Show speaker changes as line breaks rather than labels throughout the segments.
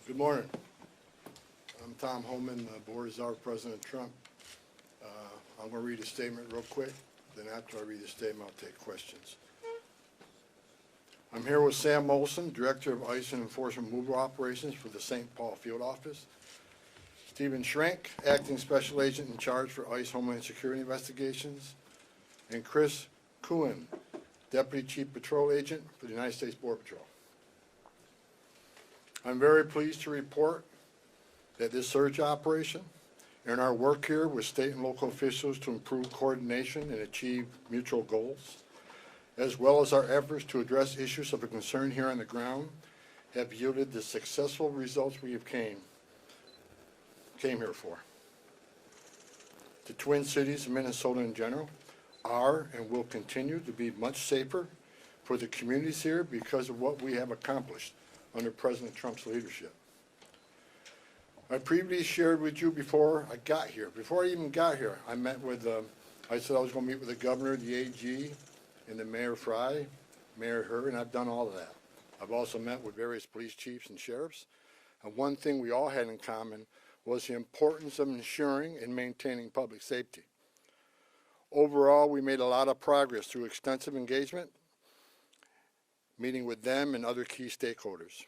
Good morning. I'm Tom Homan, Board Czar President Trump. I'm going to read a statement real quick. Then after I read the statement, I'll take questions. I'm here with Sam Molson, Director of ICE and Enforcement Removal Operations for the St. Paul Field Office. Stephen Schrank, Acting Special Agent in charge for ICE Homeland Security Investigations. And Chris Kuhn, Deputy Chief Patrol Agent for the United States Border Patrol. I'm very pleased to report that this surge operation and our work here with state and local officials to improve coordination and achieve mutual goals, as well as our efforts to address issues of concern here on the ground, have yielded the successful results we have came here for. The Twin Cities and Minnesota in general are and will continue to be much safer for the communities here because of what we have accomplished under President Trump's leadership. I previously shared with you before I got here. Before I even got here, I met with, I said I was going to meet with the governor, the AG, and the Mayor Fry, Mayor Herr, and I've done all of that. I've also met with various police chiefs and sheriffs. And one thing we all had in common was the importance of ensuring and maintaining public safety. Overall, we made a lot of progress through extensive engagement, meeting with them and other key stakeholders.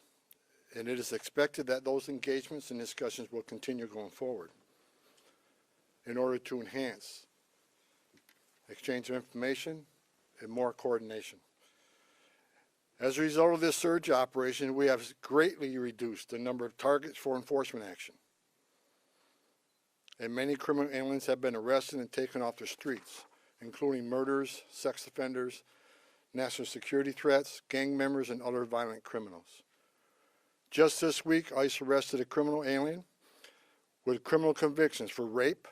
And it is expected that those engagements and discussions will continue going forward in order to enhance exchange of information and more coordination. As a result of this surge operation, we have greatly reduced the number of targets for enforcement action. And many criminal aliens have been arrested and taken off the streets, including murderers, sex offenders, national security threats, gang members, and other violent criminals. Just this week, ICE arrested a criminal alien with criminal convictions for rape,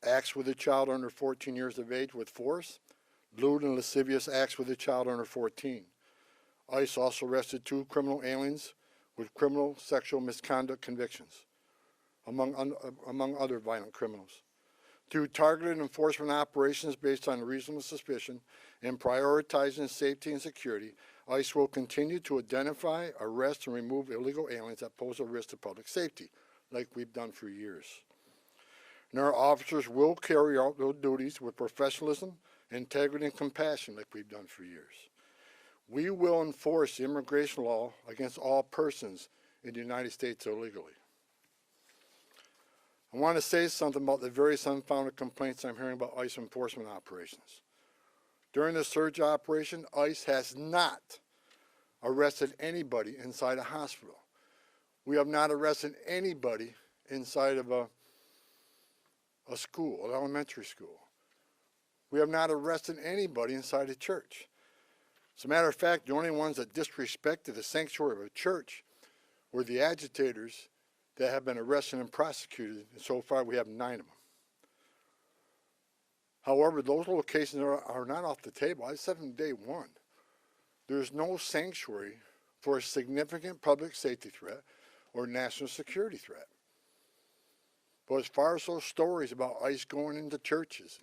acts with a child under 14 years of age with force, lewd and lascivious acts with a child under 14. ICE also arrested 2 criminal aliens with criminal sexual misconduct convictions, among other violent criminals. Through targeted enforcement operations based on reasonable suspicion and prioritizing safety and security, ICE will continue to identify, arrest, and remove illegal aliens that pose a risk to public safety, like we've done for years. And our officers will carry out those duties with professionalism, integrity, and compassion, like we've done for years. We will enforce the immigration law against all persons in the United States illegally. I want to say something about the various unfounded complaints I'm hearing about ICE enforcement operations. During the surge operation, ICE has not arrested anybody inside a hospital. We have not arrested anybody inside of a school, an elementary school. We have not arrested anybody inside a church. As a matter of fact, the only ones that disrespected the sanctuary of a church were the agitators that have been arrested and prosecuted, and so far we have 9 of them. However, those locations are not off the table. I said from day one, there's no sanctuary for a significant public safety threat or national security threat. But as far as those stories about ICE going into churches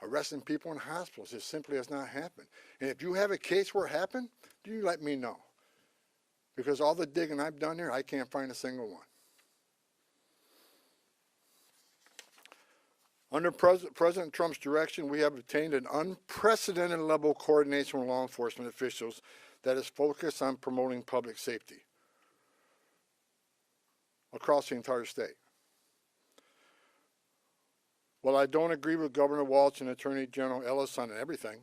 and arresting people in hospitals, it simply has not happened. And if you have a case where it happened, you let me know. Because all the digging I've done here, I can't find a single one. Under President Trump's direction, we have obtained an unprecedented level of coordination with law enforcement officials that is focused on promoting public safety across the entire state. While I don't agree with Governor Walz and Attorney General Ellis on everything,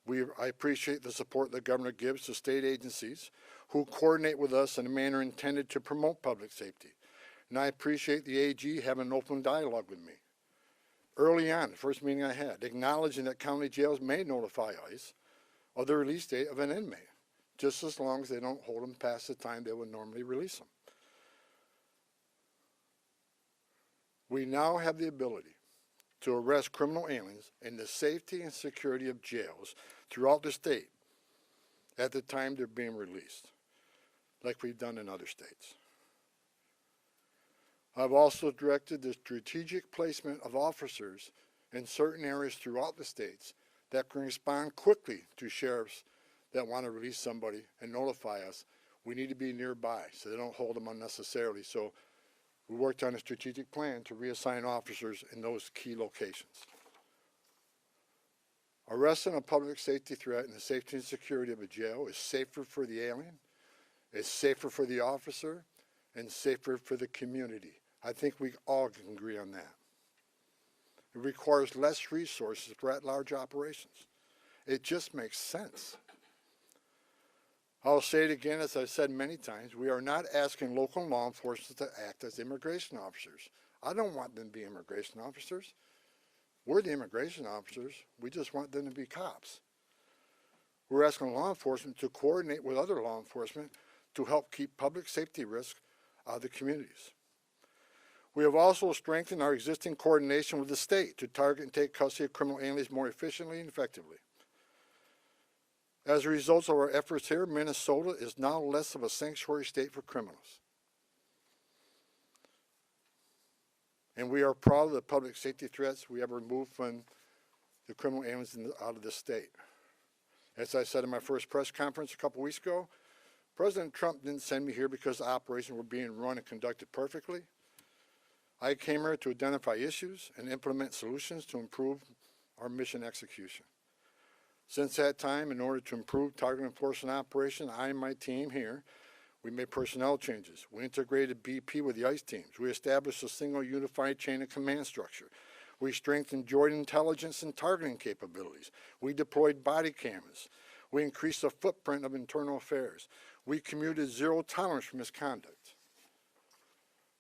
I appreciate the support the governor gives to state agencies who coordinate with us in a manner intended to promote public safety. And I appreciate the AG having an open dialogue with me. Early on, the first meeting I had, acknowledging that county jails may notify ICE of the release date of an inmate, just as long as they don't hold them past the time they would normally release them. We now have the ability to arrest criminal aliens in the safety and security of jails throughout the state at the time they're being released, like we've done in other states. I've also directed the strategic placement of officers in certain areas throughout the states that can respond quickly to sheriffs that want to release somebody and notify us We need to be nearby so they don't hold them unnecessarily. So we worked on a strategic plan to reassign officers in those key locations. Arresting a public safety threat and the safety and security of a jail is safer for the alien, it's safer for the officer, and safer for the community. I think we all can agree on that. It requires less resources for at-large operations. It just makes sense. I'll say it again, as I've said many times, we are not asking local law enforcement to act as immigration officers. I don't want them to be immigration officers. We're the immigration officers. We just want them to be cops. We're asking law enforcement to coordinate with other law enforcement to help keep public safety risks out of the communities. We have also strengthened our existing coordination with the state to target and take custody of criminal aliens more efficiently and effectively. As a result of our efforts here, Minnesota is now less of a sanctuary state for criminals. And we are proud of the public safety threats we have removed from the criminal aliens out of this state. As I said in my first press conference a couple weeks ago, President Trump didn't send me here because the operations were being run and conducted perfectly. I came here to identify issues and implement solutions to improve our mission execution. Since that time, in order to improve target enforcement operation, I and my team here, we made personnel changes. We integrated BP with the ICE teams. We established a single unified chain of command structure. We strengthened joint intelligence and targeting capabilities. We deployed body cameras. We increased the footprint of internal affairs. We commuted zero tolerance for misconduct.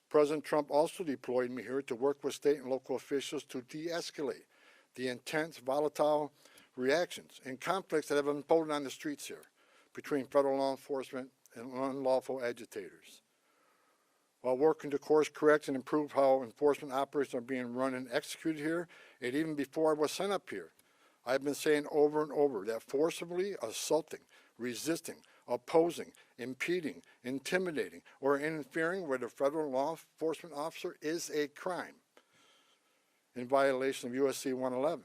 President Trump also deployed me here to work with state and local officials to de-escalate the intense, volatile reactions and conflicts that have unfolded on the streets here between federal law enforcement and unlawful agitators. While working to course correct and improve how enforcement operations are being run and executed here, and even before I was sent up here, I've been saying over and over that forcibly assaulting, resisting, opposing, impeding, intimidating, or interfering with a federal law enforcement officer is a crime in violation of USC 111.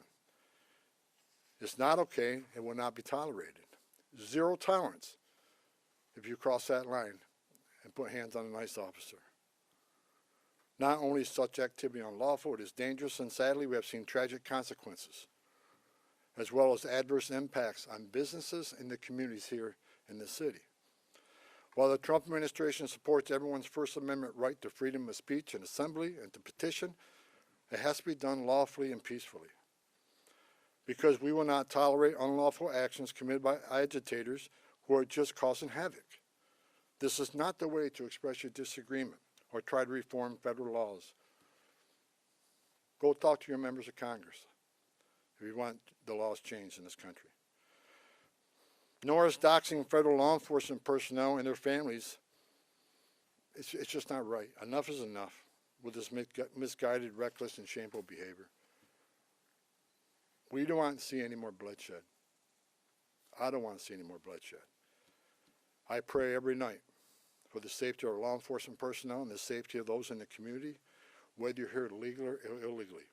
It's not okay and will not be tolerated. Zero tolerance if you cross that line and put hands on a ICE officer. Not only is such activity unlawful, it is dangerous, and sadly we have seen tragic consequences, as well as adverse impacts on businesses and the communities here in the city. While the Trump administration supports everyone's First Amendment right to freedom of speech and assembly and to petition, it has to be done lawfully and peacefully. Because we will not tolerate unlawful actions committed by agitators who are just causing havoc. This is not the way to express your disagreement or try to reform federal laws. Go talk to your members of Congress if you want the laws changed in this country. Nor is doxing federal law enforcement personnel and their families, it's just not right. Enough is enough with this misguided, reckless, and shameful behavior. We don't want to see any more bloodshed. I don't want to see any more bloodshed. I pray every night for the safety of our law enforcement personnel and the safety of those in the community, whether you're here legally or illegally.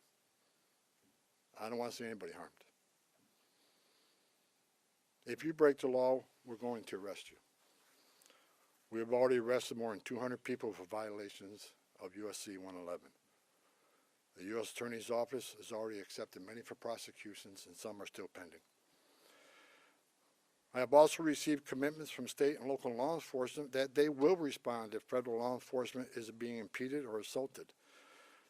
I don't want to see anybody harmed. If you break the law, we're going to arrest you. We have already arrested more than 200 people for violations of USC 111. The U.S. Attorney's Office has already accepted many for prosecutions, and some are still pending. I have also received commitments from state and local law enforcement that they will respond if federal law enforcement is being impeded or assaulted.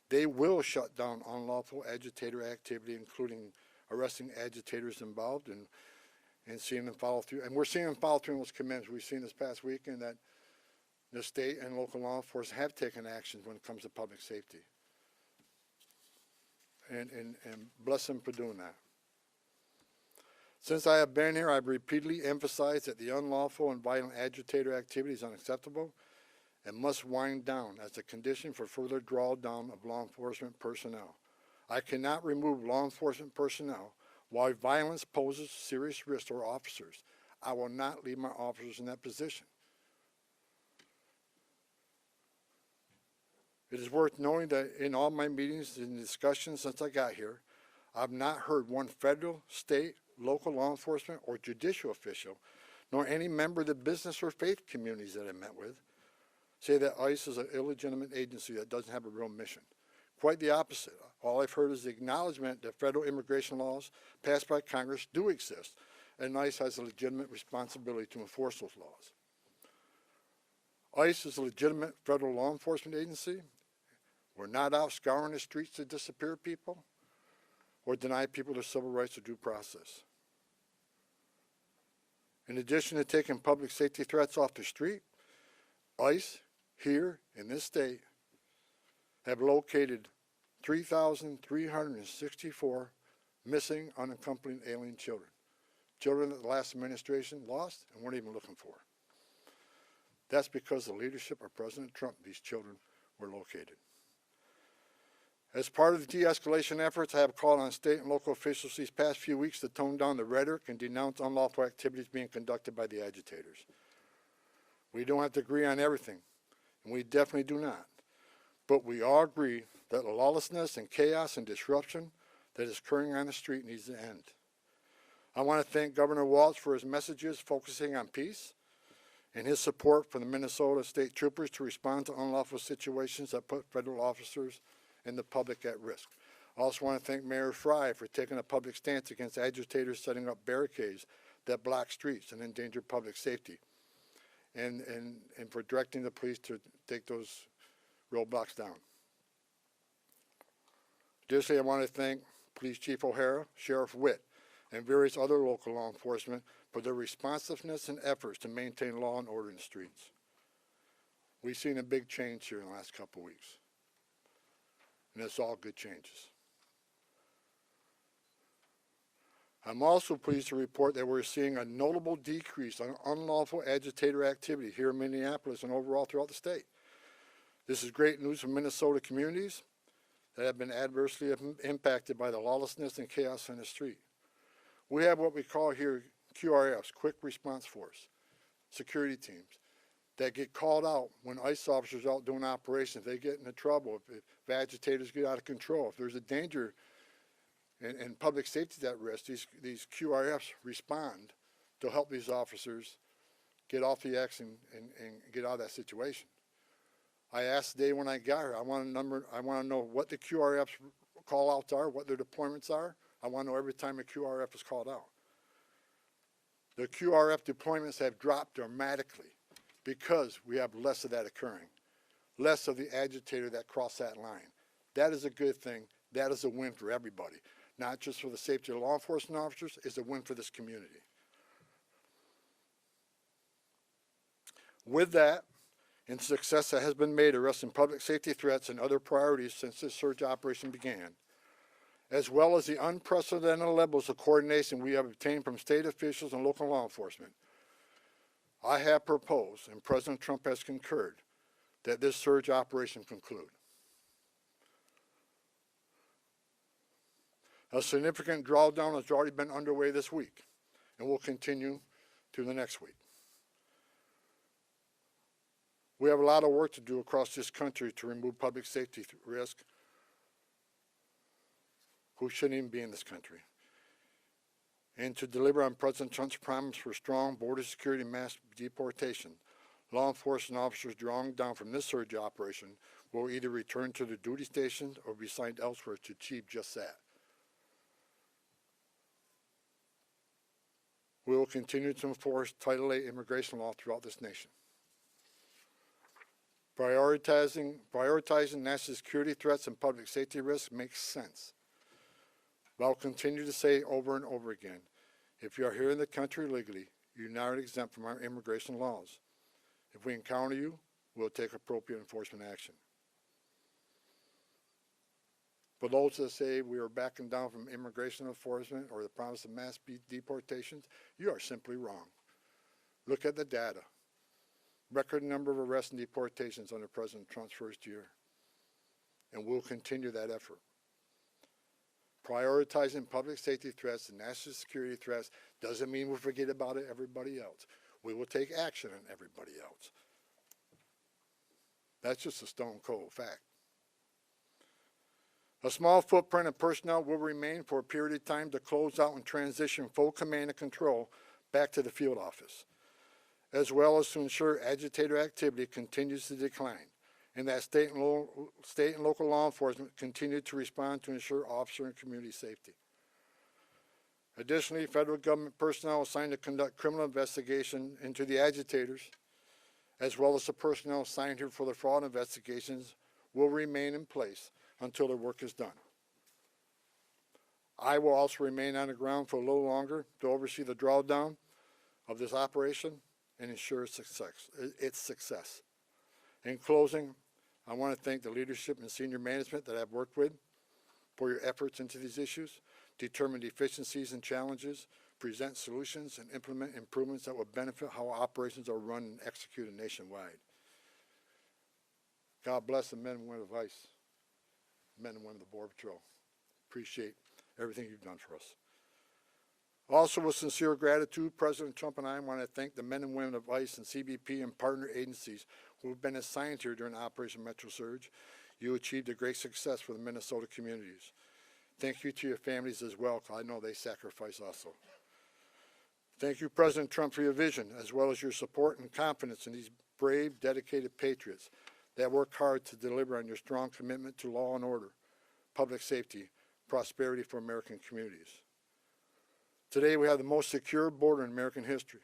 They will shut down unlawful agitator activity, including arresting agitators involved and seeing them follow through. And we're seeing them follow through on those commitments. We've seen this past weekend that the state and local law enforcement have taken action when it comes to public safety. And bless them for doing that. Since I have been here, I've repeatedly emphasized that the unlawful and violent agitator activity is unacceptable and must wind down as a condition for further drawdown of law enforcement personnel. I cannot remove law enforcement personnel while violence poses serious risk to our officers. I will not leave my officers in that position. It is worth knowing that in all my meetings and discussions since I got here, I've not heard one federal, state, local law enforcement, or judicial official nor any member of the business or faith communities that I met with say that ICE is an illegitimate agency that doesn't have a real mission. Quite the opposite. All I've heard is the acknowledgement that federal immigration laws passed by Congress do exist, and ICE has a legitimate responsibility to enforce those laws. ICE is a legitimate federal law enforcement agency. We're not out scouring the streets to disappear people or deny people their civil rights or due process. In addition to taking public safety threats off the street, ICE here in this state have located 3,364 missing unaccompanied alien children. Children that the last administration lost and weren't even looking for. That's because of the leadership of President Trump, these children were located. As part of the de-escalation efforts, I have called on state and local officials these past few weeks to tone down the rhetoric and denounce unlawful activities being conducted by the agitators. We don't have to agree on everything, and we definitely do not. But we all agree that the lawlessness and chaos and disruption that is occurring on the street needs to end. I want to thank Governor Walz for his messages focusing on peace and his support for the Minnesota State Troopers to respond to unlawful situations that put federal officers and the public at risk. I also want to thank Mayor Fry for taking a public stance against agitators setting up barricades that block streets and endanger public safety, and for directing the police to take those roadblocks down. Additionally, I want to thank Police Chief O'Hara, Sheriff Witt, and various other local law enforcement for their responsiveness and efforts to maintain law and order in the streets. We've seen a big change here in the last couple of weeks, and it's all good changes. I'm also pleased to report that we're seeing a notable decrease on unlawful agitator activity here in Minneapolis and overall throughout the state. This is great news for Minnesota communities that have been adversely impacted by the lawlessness and chaos on the street. We have what we call here QRFs, Quick Response Force, security teams that get called out when ICE officers are out doing operations. They get into trouble if agitators get out of control. If there's a danger and public safety is at risk, these QRFs respond to help these officers get off the X and get out of that situation. I asked today when I got here, I want to know what the QRFs call outs are, what their deployments are. I want to know every time a QRF is called out. The QRF deployments have dropped dramatically because we have less of that occurring, less of the agitator that cross that line. That is a good thing. That is a win for everybody, not just for the safety of law enforcement officers. It's a win for this community. With that, and success that has been made arresting public safety threats and other priorities since this surge operation began, as well as the unprecedented levels of coordination we have obtained from state officials and local law enforcement, I have proposed, and President Trump has concurred, that this surge operation conclude. A significant drawdown has already been underway this week and will continue through the next week. We have a lot of work to do across this country to remove public safety risk who shouldn't even be in this country, and to deliver on President Trump's promise for strong border security and mass deportation. Law enforcement officers drawing down from this surge operation will either return to their duty stations or be assigned elsewhere to achieve just that. We will continue to enforce Title VIII immigration law throughout this nation. Prioritizing national security threats and public safety risks makes sense. But I'll continue to say over and over again, if you are here in the country legally, you're not exempt from our immigration laws. If we encounter you, we'll take appropriate enforcement action. For those that say we are backing down from immigration enforcement or the promise of mass deportations, you are simply wrong. Look at the data. Record number of arrests and deportations under President Trump's first year. And we'll continue that effort. Prioritizing public safety threats and national security threats doesn't mean we forget about everybody else. We will take action on everybody else. That's just a stone cold fact. A small footprint of personnel will remain for a period of time to close out and transition full command and control back to the field office. as well as to ensure agitator activity continues to decline, and that state and local law enforcement continue to respond to ensure officer and community safety. Additionally, federal government personnel assigned to conduct criminal investigation into the agitators, as well as the personnel assigned here for the fraud investigations, will remain in place until their work is done. I will also remain on the ground for a little longer to oversee the drawdown of this operation and ensure its success. In closing, I want to thank the leadership and senior management that I've worked with for your efforts into these issues, determine deficiencies and challenges, present solutions, and implement improvements that will benefit how operations are run and executed nationwide. God bless the men and women of ICE, men and women of the Border Patrol. Appreciate everything you've done for us. Also, with sincere gratitude, President Trump and I want to thank the men and women of ICE and CBP and partner agencies who have been assigned here during Operation Metro Surge. You achieved a great success for the Minnesota communities. Thank you to your families as well, because I know they sacrifice also. Thank you, President Trump, for your vision, as well as your support and confidence in these brave, dedicated patriots that work hard to deliver on your strong commitment to law and order, public safety, prosperity for American communities. Today, we have the most secure border in American history.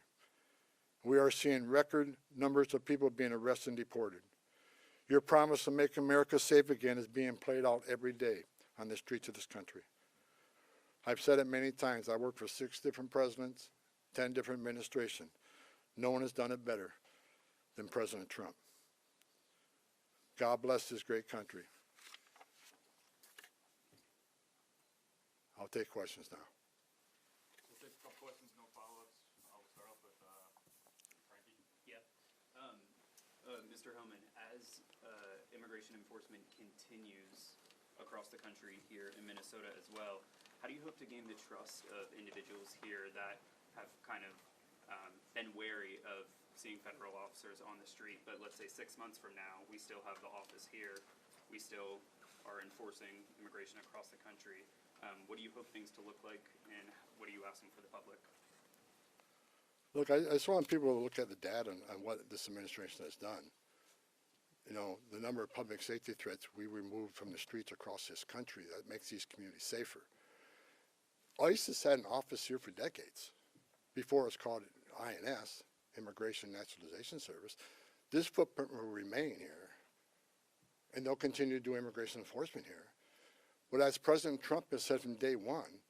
We are seeing record numbers of people being arrested and deported. Your promise to make America safe again is being played out every day on the streets of this country. I've said it many times. I worked for 6 different presidents, 10 different administrations. No one has done it better than President Trump. God bless this great country. I'll take questions now.
We'll take a couple questions, no follow-ups. I'll start off with Frankie.
Yeah. Mr. Homan, as immigration enforcement continues across the country here in Minnesota as well, how do you hope to gain the trust of individuals here that have kind of been wary of seeing federal officers on the street, but let's say 6 months from now, we still have the office here, we still are enforcing immigration across the country. What do you hope things to look like, and what are you asking for the public?
Look, I just want people to look at the data on what this administration has done. You know, the number of public safety threats we removed from the streets across this country that makes these communities safer. ICE has had an office here for decades. Before it was called INS, Immigration Naturalization Service. This footprint will remain here, and they'll continue to do immigration enforcement here. But as President Trump has said from day one,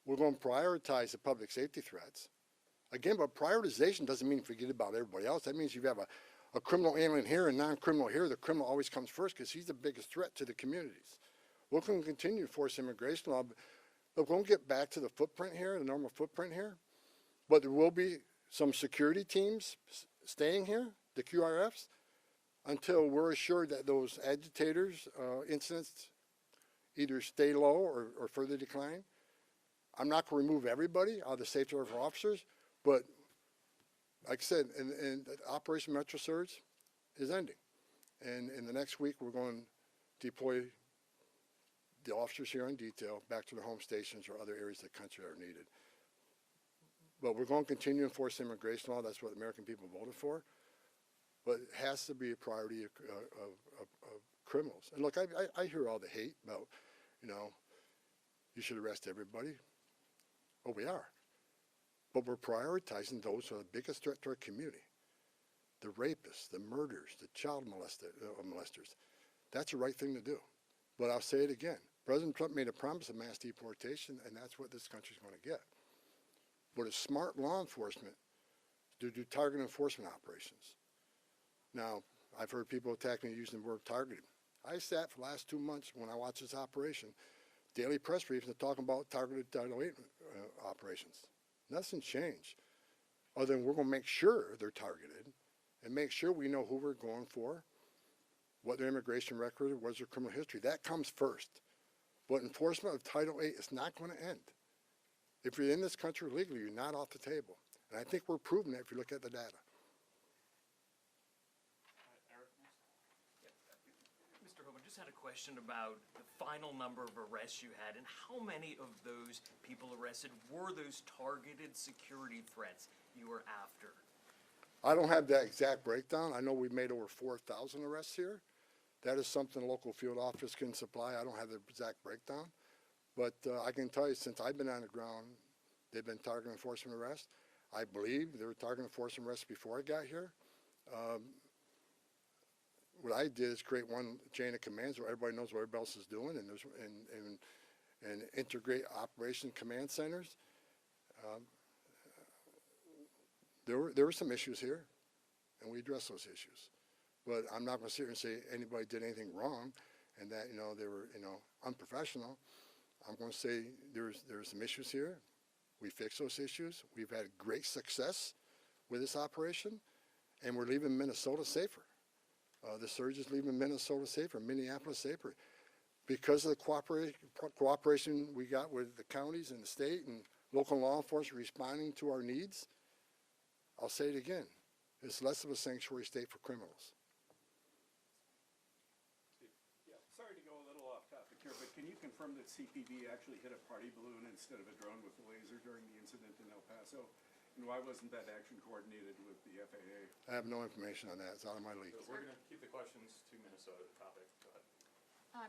we're going to prioritize the public safety threats. Again, but prioritization doesn't mean forget about everybody else. That means you have a criminal alien here and non-criminal here. The criminal always comes first because he's the biggest threat to the communities. We're going to continue to force immigration law. But we're going to get back to the footprint here, the normal footprint here. But there will be some security teams staying here, the QRFs, until we're assured that those agitators incidents either stay low or further decline. I'm not going to remove everybody out of the safety of our officers, but like I said, and Operation Metro Surge is ending. And in the next week, we're going to deploy the officers here in detail back to their home stations or other areas of the country that are needed. But we're going to continue to enforce immigration law. That's what the American people voted for. But it has to be a priority of criminals. And look, I hear all the hate about, you know, you should arrest everybody. Well, we are. But we're prioritizing those who are the biggest threat to our community. The rapists, the murderers, the child molesters. That's the right thing to do. But I'll say it again. President Trump made a promise of mass deportation, and that's what this country's going to get. But it's smart law enforcement to do target enforcement operations. Now, I've heard people attack me using the word targeted. I sat for the last 2 months when I watched this operation, daily press briefings talking about targeted Title VIII operations. Nothing's changed, other than we're going to make sure they're targeted and make sure we know who we're going for, what their immigration record, what's their criminal history. That comes first. But enforcement of Title VIII is not going to end. If you're in this country legally, you're not off the table. And I think we're proving that if you look at the data.
Mr. Homan, just had a question about the final number of arrests you had, and how many of those people arrested were those targeted security threats you were after?
I don't have that exact breakdown. I know we made over 4,000 arrests here. That is something local field office can supply. I don't have the exact breakdown. But I can tell you, since I've been on the ground, they've been target enforcement arrests. I believe they were target enforcement arrests before I got here. What I did is create one chain of commands where everybody knows what everybody else is doing, and there's and integrate operation command centers. There were some issues here, and we addressed those issues. But I'm not going to sit here and say anybody did anything wrong, and that they were unprofessional. I'm going to say there's some issues here. We fixed those issues. We've had great success with this operation, and we're leaving Minnesota safer. The surge is leaving Minnesota safer, Minneapolis safer, because of the cooperation we got with the counties and the state and local law enforcement responding to our needs. I'll say it again, it's less of a sanctuary state for criminals.
Yeah, sorry to go a little off topic here, but can you confirm that CPD actually hit a party balloon instead of a drone with a laser during the incident in El Paso? And why wasn't that action coordinated with the FAA?
I have no information on that. It's out of my league.
So we're going to keep the questions to Minnesota, the topic. Go ahead.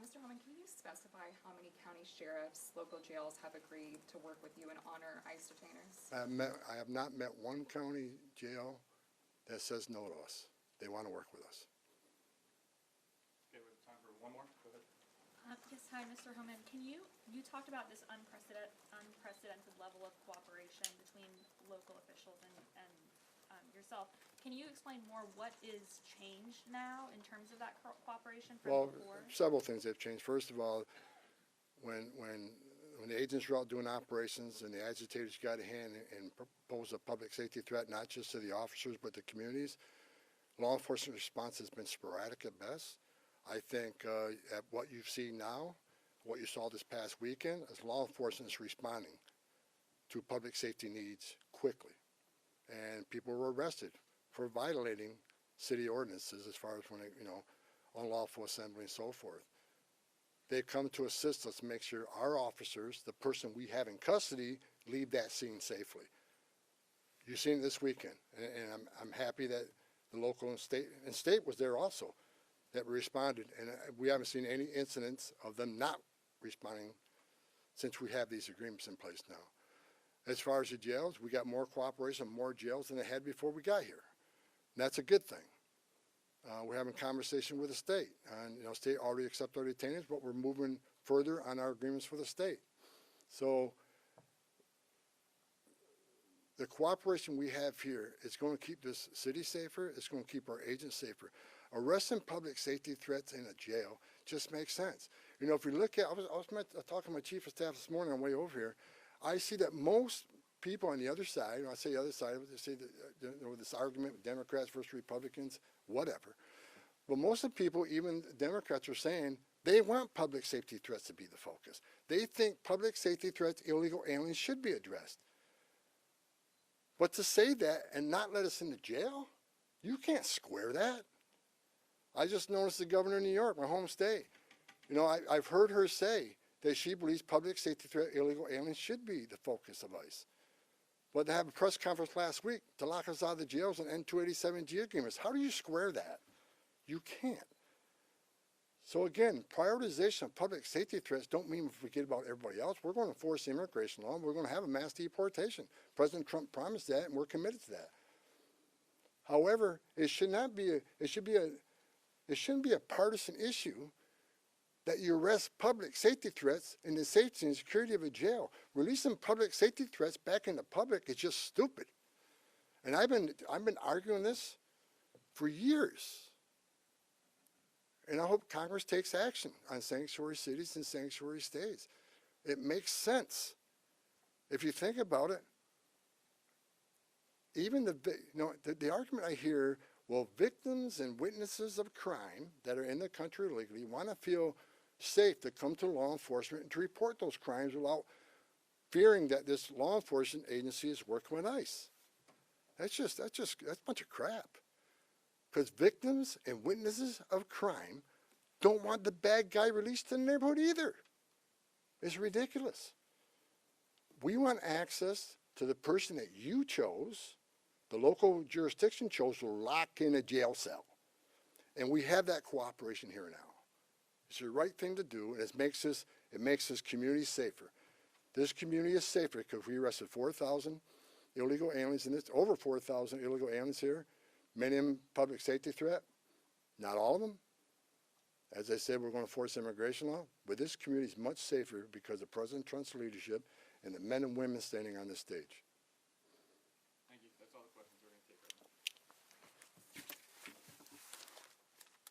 Mr. Homan, can you specify how many county sheriffs, local jails have agreed to work with you and honor ICE detainers?
I have not met one county jail that says no to us. They want to work with us.
Okay, we have time for one more. Go ahead.
Yes, hi, Mr. Homan. You talked about this unprecedented level of cooperation between local officials and yourself. Can you explain more what is changed now in terms of that cooperation from
Well,
before?
several things have changed. First of all, when the agents were out doing operations and the agitators got a hand and proposed a public safety threat, not just to the officers but the communities, law enforcement response has been sporadic at best. I think at what you've seen now, what you saw this past weekend, is law enforcement is responding to public safety needs quickly. And people were arrested for violating city ordinances as far as when unlawful assembly and so forth. They come to assist us to make sure our officers, the person we have in custody, leave that scene safely. You've seen it this weekend, and I'm happy that the local and state was there also, that responded, and we haven't seen any incidents of them not responding since we have these agreements in place now. As far as the jails, we got more cooperation, more jails than they had before we got here. And that's a good thing. We're having conversation with the state, and state already accepted our detainees, but we're moving further on our agreements with the state. So the cooperation we have here is going to keep this city safer. It's going to keep our agents safer. Arresting public safety threats in a jail just makes sense. If we look at, I was talking to my chief of staff this morning on the way over here. I see that most people on the other side, when I say the other side, they say that, this argument with Democrats versus Republicans, whatever. But most of the people, even Democrats, are saying they want public safety threats to be the focus. They think public safety threats, illegal aliens, should be addressed. But to say that and not let us into jail, you can't square that. I just noticed the governor of New York, my home state. I've heard her say that she believes public safety threat, illegal aliens should be the focus of ICE. But to have a press conference last week to lock us out of the jails and end 287G agreements, how do you square that? You can't. So again, prioritization of public safety threats don't mean we forget about everybody else. We're going to enforce the immigration law. We're going to have a mass deportation. President Trump promised that, and we're committed to that. However, it shouldn't be a partisan issue that you arrest public safety threats in the safety and security of a jail. Releasing public safety threats back in the public is just stupid. And I've been arguing this for years. And I hope Congress takes action on sanctuary cities and sanctuary states. It makes sense. If you think about it, even the argument I hear, well, victims and witnesses of crime that are in the country illegally want to feel safe to come to law enforcement and to report those crimes without fearing that this law enforcement agency is working with ICE. That's a bunch of crap. Because victims and witnesses of crime don't want the bad guy released to the neighborhood either. It's ridiculous. We want access to the person that you chose The local jurisdiction chose to lock in a jail cell. And we have that cooperation here now. It's the right thing to do, and it makes this community safer. This community is safer because we arrested 4,000 illegal aliens in this, over 4,000 illegal aliens here, many of them public safety threat, not all of them. As I said, we're going to force immigration law, but this community is much safer because of President Trump's leadership and the men and women standing on this stage.